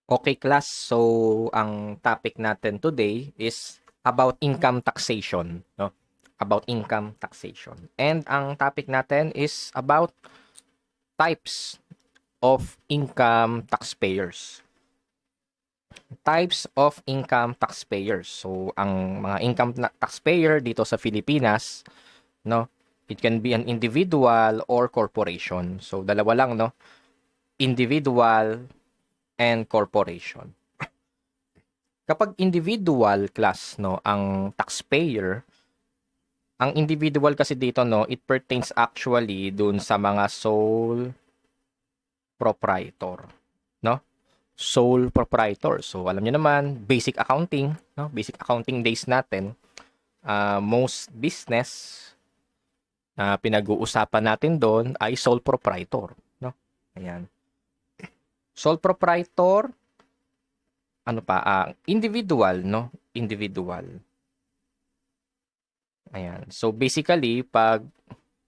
Okay, class. So, ang topic natin today is about income taxation, no? About income taxation. And ang topic natin is about types of income taxpayers. Types of income taxpayers. So, ang mga income taxpayer dito sa Pilipinas, no? It can be an individual or corporation. So, dalawa lang, no? Individual and corporation. Kapag individual class, no, ang taxpayer, ang individual kasi dito, no, it pertains actually dun sa mga sole proprietor, no? Sole proprietor. So, alam niyo naman, basic accounting, no? Basic accounting days natin, most business na pinag-uusapan natin doon ay sole proprietor, no? Ayan. Sole proprietor, ano pa, individual, no? Individual. Ayan. So, basically, pag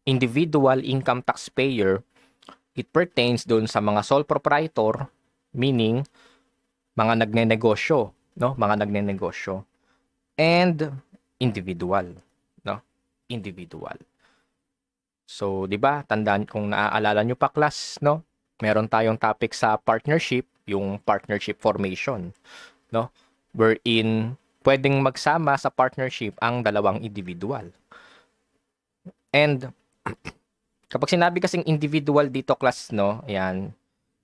individual income taxpayer, it pertains doon sa mga sole proprietor, meaning mga nagnenegosyo, no? Mga nagnenegosyo. And individual, no? Individual. So, 'di ba? Tandaan kung naaalala nyo pa class, no? Meron tayong topic sa partnership, yung partnership formation, no? Wherein pwedeng magsama sa partnership ang dalawang individual. And kapag sinabi kasing individual dito class, no, ayan,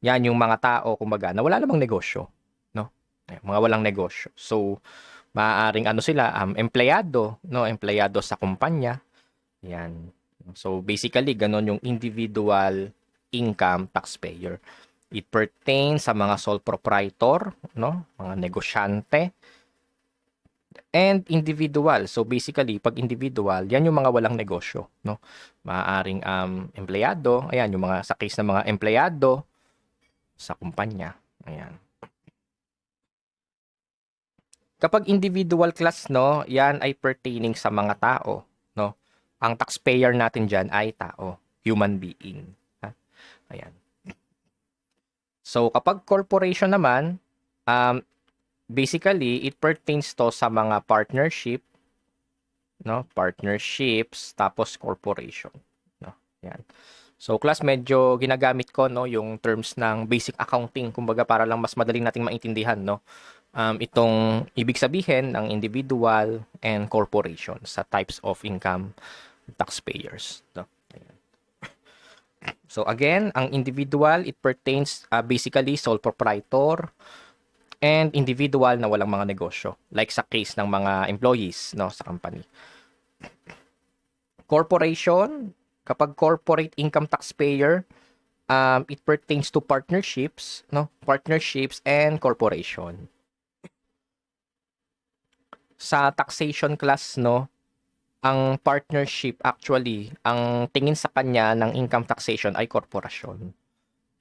yan yung mga tao, kumbaga, na wala namang negosyo, no? Ayan, mga walang negosyo. So, maaaring ano sila, empleyado, no, empleyado sa kumpanya. Yan. So, basically, ganon yung individual income taxpayer. It pertains sa mga sole proprietor, no, mga negosyante, and individual. So basically, pag individual, yan yung mga walang negosyo, no? Maaaring empleyado, ayan yung mga sa case ng mga empleyado sa kumpanya. Ayan. Kapag individual class, no, yan ay pertaining sa mga tao, no? Ang taxpayer natin diyan ay tao, human being. Ha? Ayan. So kapag corporation naman, um, basically, it pertains to sa mga partnership, no? Partnerships, tapos corporation, no? Yan. So, class, medyo ginagamit ko, no, yung terms ng basic accounting, kumbaga para lang mas madaling nating maintindihan, no? Itong ibig sabihin ng individual and corporation sa types of income taxpayers, no? Ayan. So, again, ang individual, it pertains basically sole proprietor and individual na walang mga negosyo. Like sa case ng mga employees, no, sa company. Corporation, kapag corporate income taxpayer, it pertains to partnerships, no? Partnerships and corporation. Sa taxation class, no, ang partnership actually, ang tingin sa kanya ng income taxation ay korporasyon.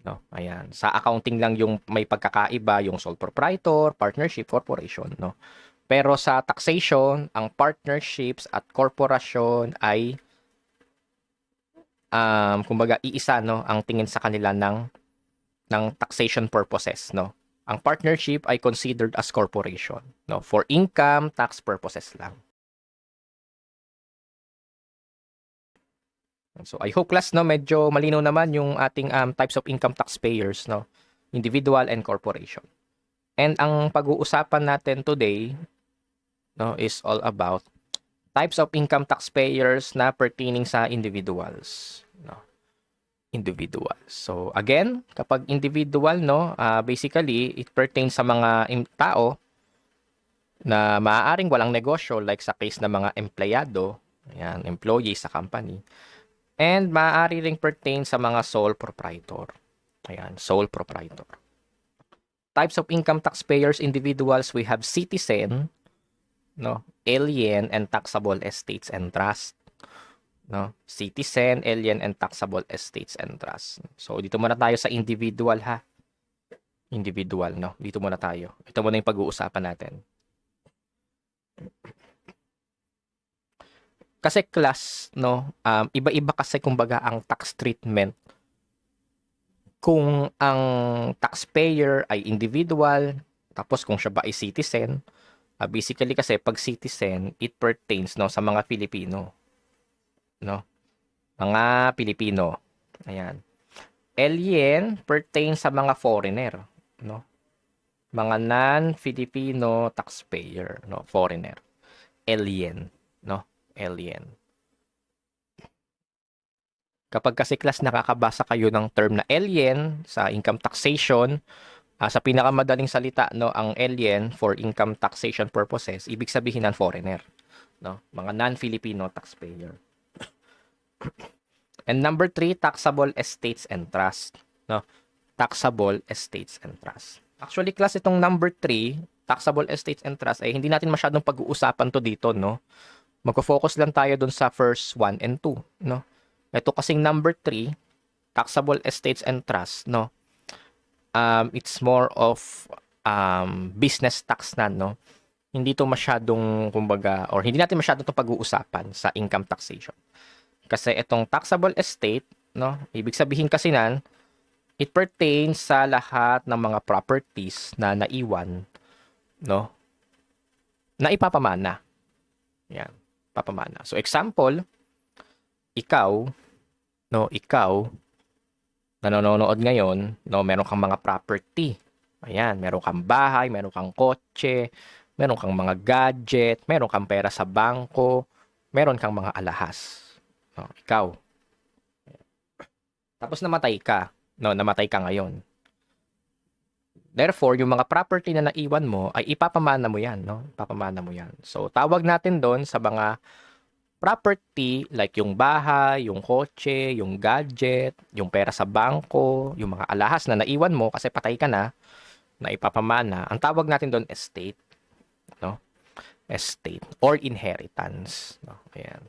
No, ayan. Sa accounting lang yung may pagkakaiba, yung sole proprietor, partnership, corporation, no. Pero sa taxation, ang partnerships at korporasyon ay kumbaga iisa, no, ang tingin sa kanila ng taxation purposes, no. Ang partnership ay considered as corporation, no, for income tax purposes lang. So I hope class, no, medyo malinaw naman yung ating types of income taxpayers, no, individual and corporation. And ang pag-uusapan natin today, no, is all about types of income taxpayers na pertaining sa individuals, no. Individual. So again, kapag individual, no, basically it pertains sa mga tao na maaaring walang negosyo like sa case ng mga empleyado, ayan, employee sa company. And maaari ring pertain sa mga sole proprietor. Ayan, sole proprietor. Types of income taxpayers individuals, we have citizen, no, alien and taxable estates and trust, no? Citizen, alien and taxable estates and trust. So dito muna tayo sa individual, ha. Individual, no? Dito muna tayo. Ito muna yung pag-uusapan natin. Kasi class, no, iba-iba kasi kumbaga ang tax treatment kung ang taxpayer ay individual, tapos kung siya ba ay citizen, basically kasi pag citizen, it pertains no sa mga Filipino, no? Mga Pilipino. Ayan. Alien pertains sa mga foreigner, no? Mga non-Filipino taxpayer, no? Foreigner. Alien, no? Alien. Kapag kasi class nakakabasa kayo ng term na alien sa income taxation, sa pinakamadaling salita, no, ang alien for income taxation purposes, ibig sabihin ng foreigner, no? Mga non-Filipino taxpayer. And number 3, taxable estates and trust, no? Taxable estates and trust. Actually, class, itong number 3, taxable estates and trust, ay hindi natin masyadong pag-uusapan to dito, no? Magfo-focus lang tayo dun sa first 1 and 2, no? Ito kasing number 3, taxable estates and trust, no? It's more of business tax na, no? Hindi to masyadong, kumbaga, or hindi natin masyadong to pag-uusapan sa income taxation. Kasi itong taxable estate, no? Ibig sabihin kasi nan, it pertains sa lahat ng mga properties na naiwan, no? Na ipapamana. Yan, papamana. So example, ikaw na nanonood ngayon, no, meron kang mga property. Ayan, meron kang bahay, meron kang kotse, meron kang mga gadget, meron kang pera sa bangko, meron kang mga alahas. No, ikaw. Tapos namatay ka. No, namatay ka ngayon. Therefore, yung mga property na naiwan mo ay ipapamana mo yan, no? Ipapamana mo yan. So, tawag natin doon sa mga property like yung bahay, yung kotse, yung gadget, yung pera sa bangko, yung mga alahas na naiwan mo kasi patay ka na ipapamana. Ang tawag natin doon estate, no? Estate or inheritance, no? Ayan.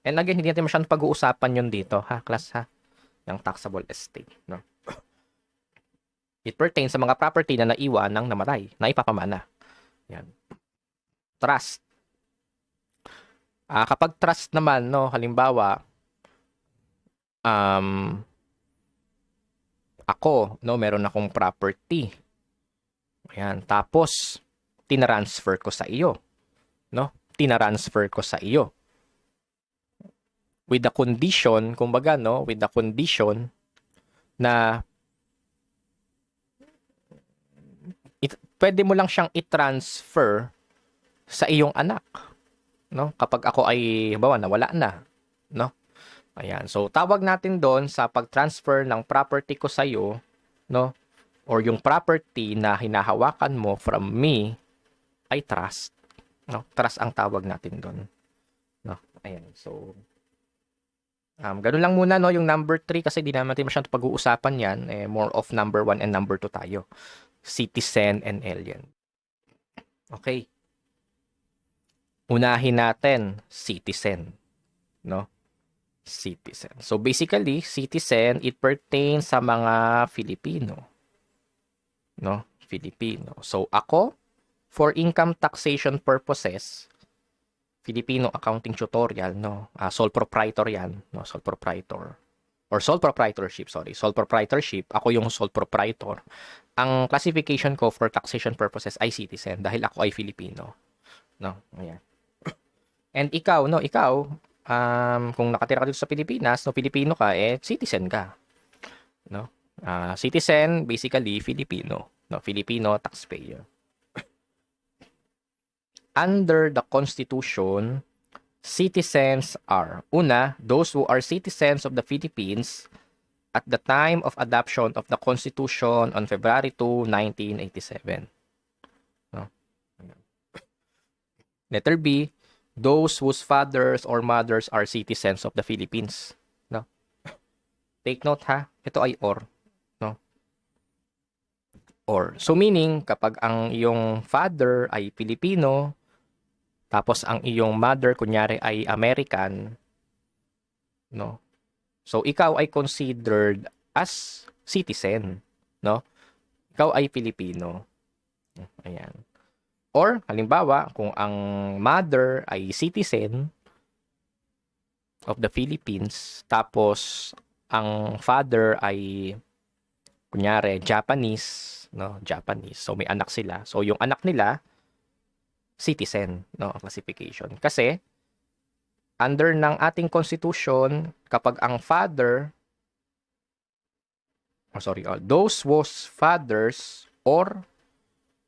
And again, hindi natin masyadong pag-uusapan yun dito, ha, class, ha? Yung taxable estate, no? It pertains sa mga property na naiwan ng namatay, na ipapamana. Yan. Trust. Kapag trust naman, no, halimbawa, ako, no, meron akong property. Ayan, tapos, tinransfer ko sa iyo. No? Tinransfer ko sa iyo. With the condition, kumbaga, no, with the condition na pwede mo lang siyang i-transfer sa iyong anak, no? Kapag ako ay halimbawa nawala na, no? Ayan. So tawag natin doon sa pag-transfer ng property ko sa iyo, no? Or yung property na hinahawakan mo from me ay trust, no? Trust ang tawag natin doon, no? Ayan. So ganun lang muna, no, yung number 3 kasi di naman natin masyadong pag-uusapan yan, more of number 1 and number 2 tayo. Citizen and alien. Okay. Unahin natin citizen, no? Citizen. So basically, citizen, it pertains sa mga Filipino, no? Filipino. So ako, for income taxation purposes, Filipino accounting tutorial, no? Sole proprietor yan, no? Sole proprietor. Or sole proprietorship, sorry. Sole proprietorship, ako yung sole proprietor. Ang classification ko for taxation purposes ay citizen dahil ako ay Filipino. No? Ayan. And ikaw, no? Ikaw, kung nakatira ka dito sa Pilipinas, no, Filipino ka, citizen ka. No? Citizen, basically, Filipino. No? Filipino taxpayer. Under the Constitution, citizens are, una, those who are citizens of the Philippines at the time of adoption of the Constitution on February 2, 1987. No? Letter B, those whose fathers or mothers are citizens of the Philippines. No? Take note, ha, ito ay or. No? Or. So meaning, kapag ang iyong father ay Pilipino, tapos ang iyong mother kunyari ay American, no? So ikaw ay considered as citizen, no? Ikaw ay Pilipino. Ayan. Or halimbawa, kung ang mother ay citizen of the Philippines, tapos ang father ay Kunyari, Japanese, no? Japanese. So, may anak sila. So, yung anak nila, citizen, no? Classification. Kasi, under ng ating constitution, kapag ang father, those was fathers or,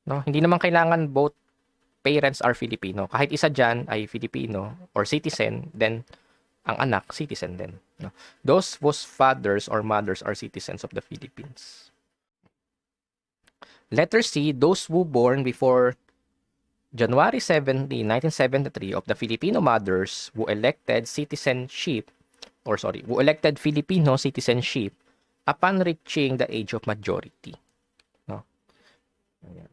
no? Hindi naman kailangan both parents are Filipino. Kahit isa dyan ay Filipino or citizen, then ang anak, citizen din. No? Those whose fathers or mothers are citizens of the Philippines. Letter C, those who born before January 17, 1973 of the Filipino mothers who elected Filipino citizenship upon reaching the age of majority. No? Ayan.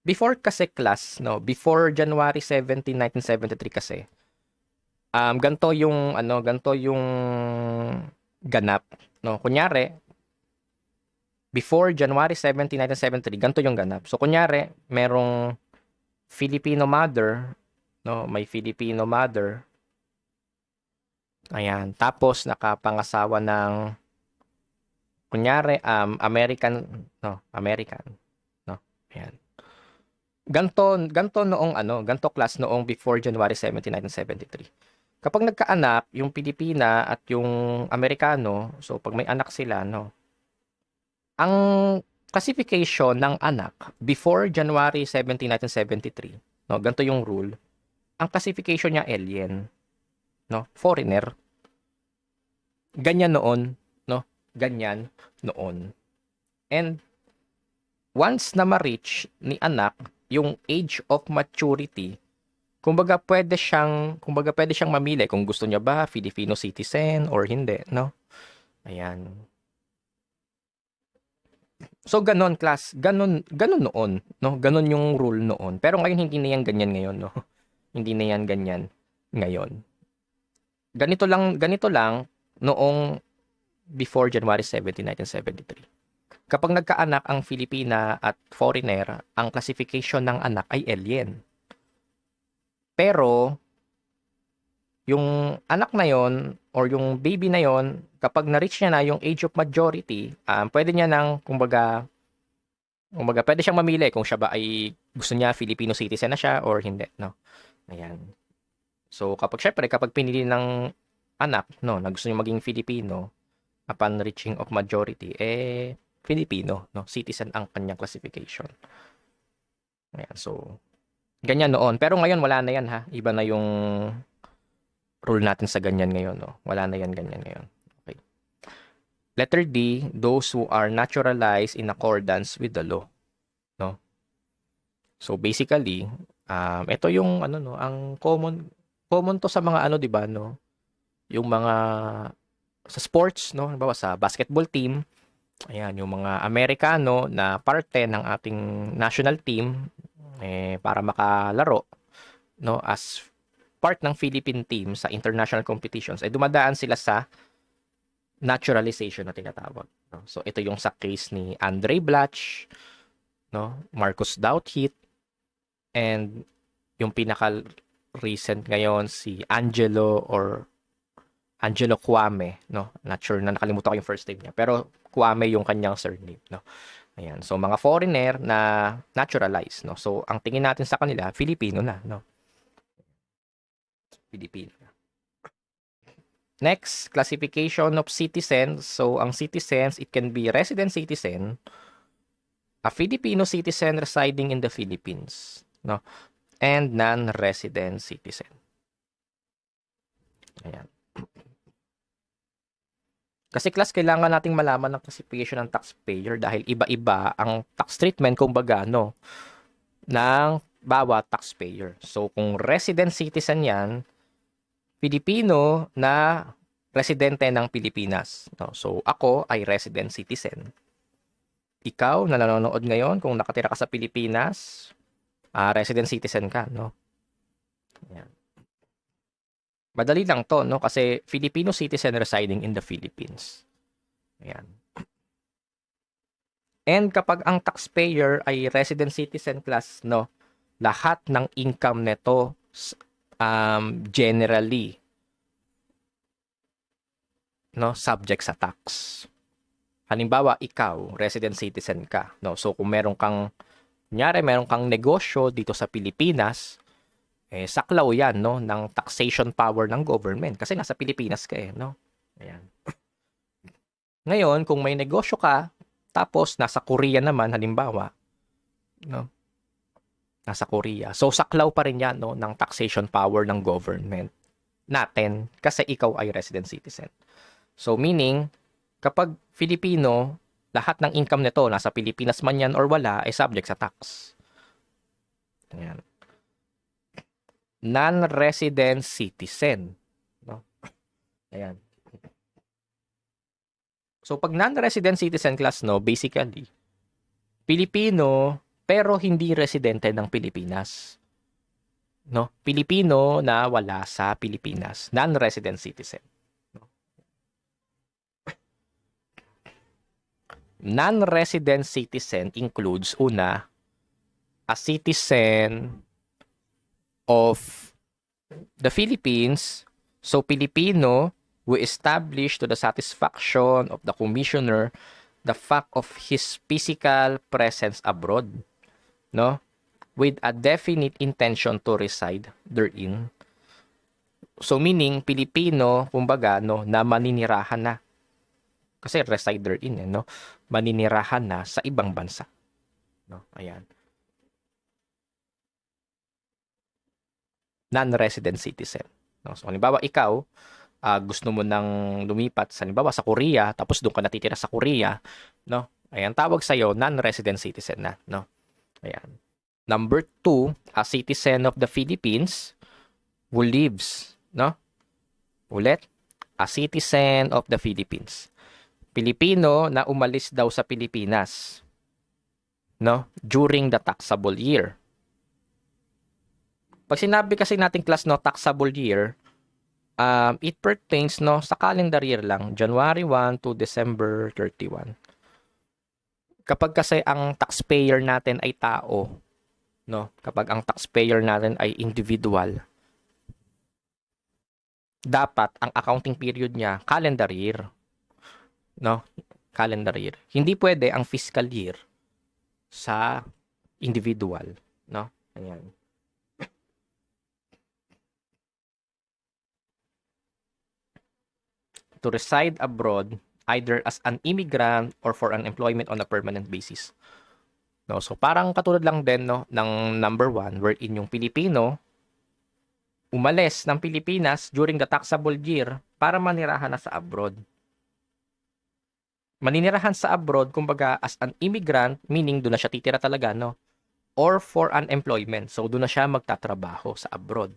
Before kasi class, no, before January 17, 1973 kasi, ganto yung ganap, no. Kunyari, before January 17, 1973, ganto yung ganap. So kunyari, merong Filipino mother, no, may Filipino mother. Ayan, tapos nakapangasawa ng kunyari American, no. Ayan. Ganto class noong before January 17, 1973. Kapag nagkaanak, yung Pilipina at yung Amerikano, so pag may anak sila, no, ang classification ng anak before January 17, 1973, no, ganito yung rule, ang classification niya alien, no, foreigner. Ganyan noon, no, ganyan noon. And once na ma-reach ni anak yung age of maturity, kumbaga pwede siyang mamili kung gusto niya ba Filipino citizen or hindi, no? Ayan. So ganon class, ganon noon, no? Ganon yung rule noon. Pero ngayon hindi na yan ganyan ngayon, no? Hindi na yan ganyan ngayon. Ganito lang noong before January 17, 1973. Kapag nagkaanak ang Filipina at foreigner, ang classification ng anak ay alien. Pero, yung anak na yon or yung baby na yon, kapag na-reach niya na yung age of majority, pwede niya nang, kumbaga, pwede siyang mamili kung siya ba ay gusto niya Filipino citizen na siya or hindi, no? Ayan. So, kapag pinili ng anak, no, na gusto niya maging Filipino, upon reaching of majority, Filipino, no? Citizen ang kanyang classification. Ayan, so, ganyan noon. Pero ngayon, wala na yan, ha? Iba na yung rule natin sa ganyan ngayon, no? Wala na yan ganyan ngayon. Okay. Letter D, those who are naturalized in accordance with the law, no? So, basically, ito yung, no, ang common to sa mga, di ba, no? Yung mga, sa sports, no? Halimbawa, sa basketball team, ayan, yung mga Amerikano na parte ng ating national team para makalaro, no, as part ng Philippine team sa international competitions, ay dumadaan sila sa naturalization na tinatawag. No? So, ito yung sa case ni Andre Blatch, no, Marcus Douthit, and yung pinaka-recent ngayon si Angelo Kwame, no? Not sure na nakalimutan ko yung first name niya. Pero Kwame yung kanyang surname, no? Ayan. So, mga foreigner na naturalized, no? So, ang tingin natin sa kanila, Filipino na, no? Filipino. Next, classification of citizens. So, ang citizens, it can be resident citizen, a Filipino citizen residing in the Philippines, no? And non-resident citizen. Ayan. Kasi class, kailangan nating malaman ng classification ng taxpayer dahil iba-iba ang tax treatment, kumbaga, no, ng bawat taxpayer. So, kung resident citizen yan, Filipino na residente ng Pilipinas. No? So, ako ay resident citizen. Ikaw na nanonood ngayon, kung nakatira ka sa Pilipinas, resident citizen ka, no? Yan. Madali lang to, no? Kasi Filipino citizen residing in the Philippines. Ayan. And kapag ang taxpayer ay resident citizen class, no, lahat ng income nito generally, no, subject sa tax. Halimbawa, ikaw, resident citizen ka, no? So kung meron kang negosyo dito sa Pilipinas, saklaw 'yan, no, ng taxation power ng government kasi nasa Pilipinas ka, no? Ayan. Ngayon, kung may negosyo ka, tapos nasa Korea naman halimbawa, no? Nasa Korea. So saklaw pa rin 'yan, no, ng taxation power ng government natin kasi ikaw ay resident citizen. So meaning, kapag Filipino, lahat ng income nito nasa Pilipinas man 'yan or wala ay subject sa tax. Ayan. Non-resident citizen, no? Ayan. So pag non-resident citizen class, no, basically Pilipino pero hindi residente ng Pilipinas. No? Pilipino na wala sa Pilipinas, non-resident citizen. No? Non-resident citizen includes una, a citizen of the Philippines, so Pilipino who established to the satisfaction of the commissioner the fact of his physical presence abroad, no, with a definite intention to reside therein. So meaning Pilipino, kumbaga, no, na maninirahan na. Kasi reside therein, no, maninirahan na sa ibang bansa, no. Ayan. Non-resident citizen, no. So halimbawa ikaw, gusto mo nang lumipat sa halimbawa sa Korea, tapos doon ka natitira sa Korea, no? Ayan, tawag sa iyo non-resident citizen na, no? Ayan. Number 2, a citizen of the Philippines who lives, no? Ulit, a citizen of the Philippines. Pilipino na umalis daw sa Pilipinas, no? During the taxable year. Pag sinabi kasi nating class, no, taxable year, it pertains, no, sa calendar year lang, January 1 to December 31. Kapag kasi ang taxpayer natin ay tao, no, kapag ang taxpayer natin ay individual, dapat ang accounting period niya calendar year, no, calendar year. Hindi pwede ang fiscal year sa individual, no. Ayan. To reside abroad either as an immigrant or for an employment on a permanent basis. No, so parang katulad lang din, no, ng number 1 wherein yung Pilipino umalis ng Pilipinas during the taxable year para manirahan na sa abroad. Maninirahan sa abroad, kumbaga as an immigrant, meaning doon na siya titira talaga, no? Or for an employment. So doon na siya magtatrabaho sa abroad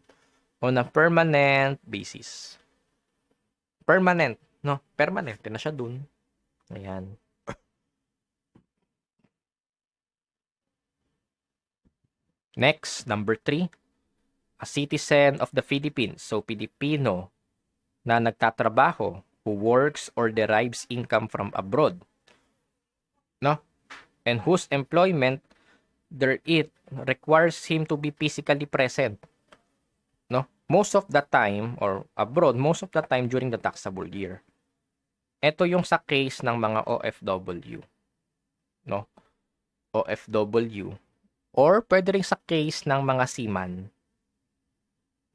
on a permanent basis. Permanent, no? Permanent na siya dun. Ayan. Next, number 3, a citizen of the Philippines. So, Pilipino na nagtatrabaho who works or derives income from abroad, no? And whose employment there it requires him to be physically present, no? Most of the time, or abroad, most of the time during the taxable year. Ito yung sa case ng mga OFW, no? OFW. Or pwede rin sa case ng mga seaman,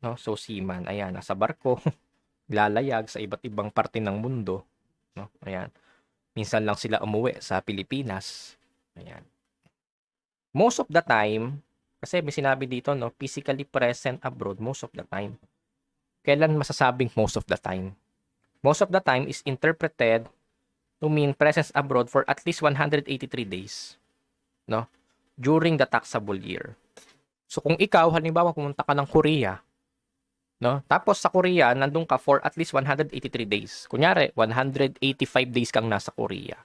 no? So seaman, ayan, nasa barko, lalayag sa iba't ibang parte ng mundo, no? Ayan. Minsan lang sila umuwi sa Pilipinas. Ayan. Most of the time, kasi may sinabi dito, no, physically present abroad most of the time. Kailan masasabing most of the time? Most of the time is interpreted to mean presence abroad for at least 183 days, no, during the taxable year. So kung ikaw halimbawa pumunta ka ng Korea, no, tapos sa Korea nandun ka for at least 183 days. Kunyari 185 days kang nasa Korea.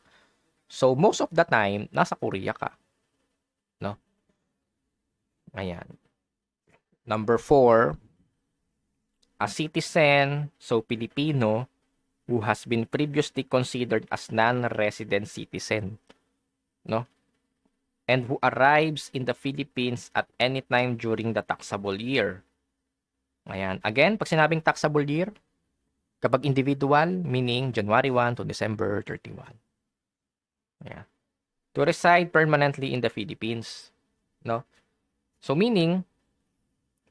So most of the time nasa Korea ka, no? Ayan. Number 4, a citizen, so Pilipino, who has been previously considered as non-resident citizen, no? And who arrives in the Philippines at any time during the taxable year. Ayan. Again, pag sinabing taxable year, kapag individual, meaning January 1 to December 31. Ayan. To reside permanently in the Philippines. No? So meaning,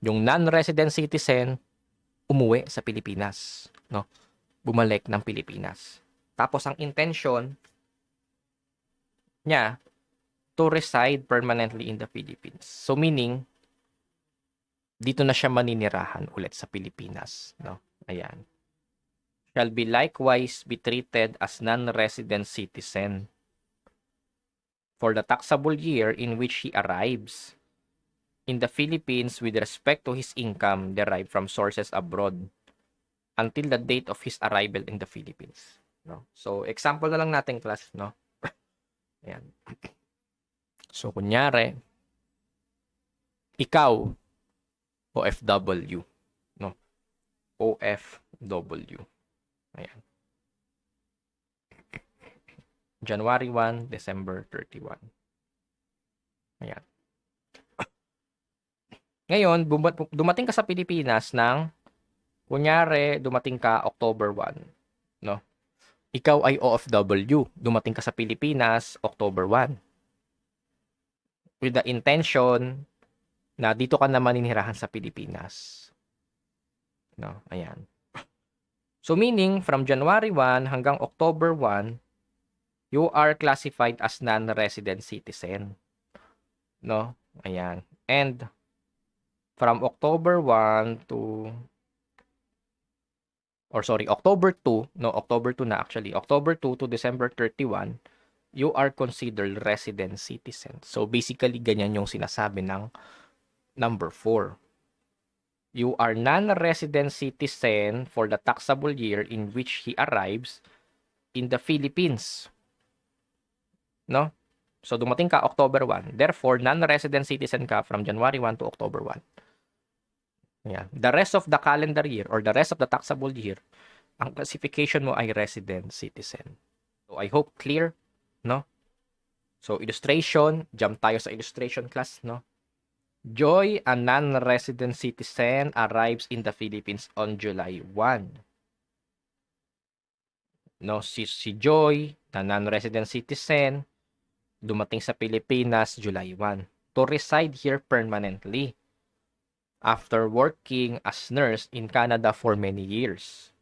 yung non-resident citizen, umuwi sa Pilipinas. No? Bumalik ng Pilipinas. Tapos ang intention niya, to reside permanently in the Philippines. So meaning, dito na siya maninirahan ulit sa Pilipinas. No? Ayan. Shall be likewise be treated as non-resident citizen for the taxable year in which he arrives in the Philippines with respect to his income derived from sources abroad until the date of his arrival in the Philippines. No? So, example na lang natin, class. No? Ayan. So, kunyari, ikaw, OFW. No? OFW. Ayan. January 1, December 31. Ayan. Ngayon, dumating ka sa Pilipinas ng, kunyari, dumating ka October 1. No? Ikaw ay OFW. Dumating ka sa Pilipinas October 1. With the intention na dito ka na maninirahan sa Pilipinas. No? Ayan. So meaning, from January 1 hanggang October 1, you are classified as non-resident citizen. No? Ayan. And from October 1 to October 2, no, October 2 na actually, October 2 to December 31, you are considered resident citizen. So basically, ganyan yung sinasabi ng number 4. You are non-resident citizen for the taxable year in which he arrives in the Philippines. No? So dumating ka October 1. Therefore, non-resident citizen ka from January 1 to October 1. Yeah. The rest of the calendar year or the rest of the taxable year, ang classification mo ay resident citizen. So I hope clear, no? So illustration, jump tayo sa illustration class, no? Joy, a non-resident citizen, arrives in the Philippines on July 1. No, si Joy, na non-resident citizen, dumating sa Pilipinas July 1 to reside here permanently after working as nurse in Canada for many years.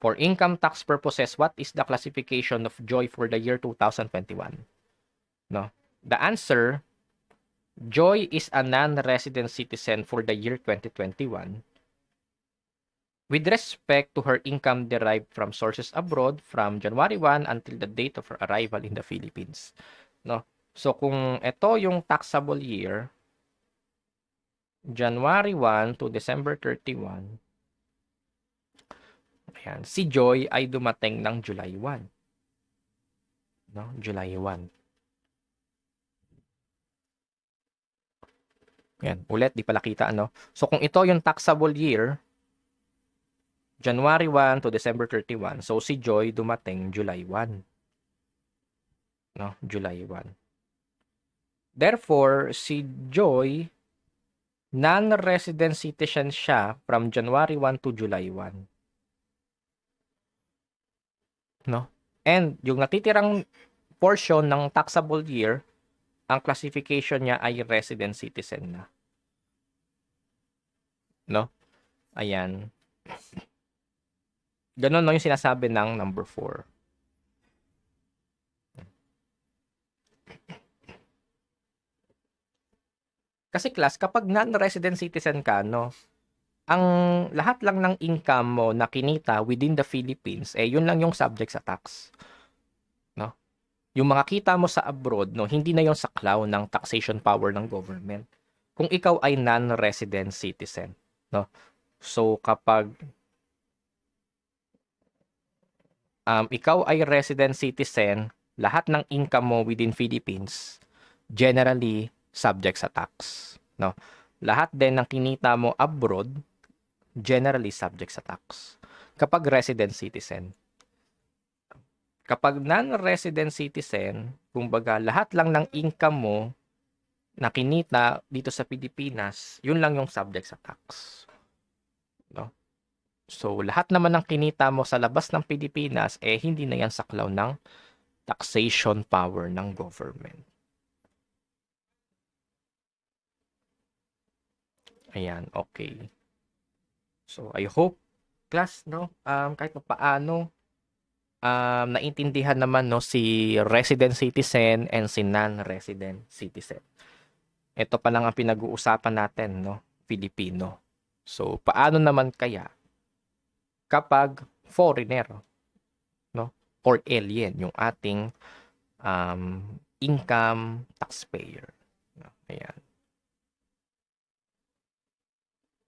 For income tax purposes, what is the classification of Joy for the year 2021? No. The answer, Joy is a non-resident citizen for the year 2021 with respect to her income derived from sources abroad from January 1 until the date of her arrival in the Philippines. No? So kung ito yung taxable year, January 1 to December 31, ayan, si Joy ay dumating ng July 1. No? July 1. Ayan, ulit, di pala kita, ano? So kung ito yung taxable year, January 1 to December 31. So, si Joy dumating July 1. No? July 1. Therefore, si Joy, non-resident citizen siya from January 1 to July 1. No? And, yung natitirang portion ng taxable year, ang classification niya ay resident citizen na. No? Ayan. Ganon no yung sinasabi ng number 4. Kasi class, kapag non-resident citizen ka, no, ang lahat lang ng income mo na kinita within the Philippines, yun lang yung subject sa tax. No? Yung mga kita mo sa abroad, no, hindi na yung saklaw ng taxation power ng government. Kung ikaw ay non-resident citizen, no. So kapag ikaw ay resident citizen, lahat ng income mo within Philippines, generally, subject sa tax. No? Lahat din ng kinita mo abroad, generally subject sa tax. Kapag resident citizen. Kapag non-resident citizen, kumbaga, lahat lang ng income mo na kinita dito sa Pilipinas, yun lang yung subject sa tax. No? So, lahat naman ng kinita mo sa labas ng Pilipinas, hindi na yan saklaw ng taxation power ng government. Ayan, okay. So, I hope, class, no, kahit pa paano, naintindihan naman, no, si resident citizen and si non-resident citizen. Ito pa lang ang pinag-uusapan natin, no, Filipino. So, paano naman kaya kapag foreigner, no, or alien, yung ating income taxpayer. No? Ayan.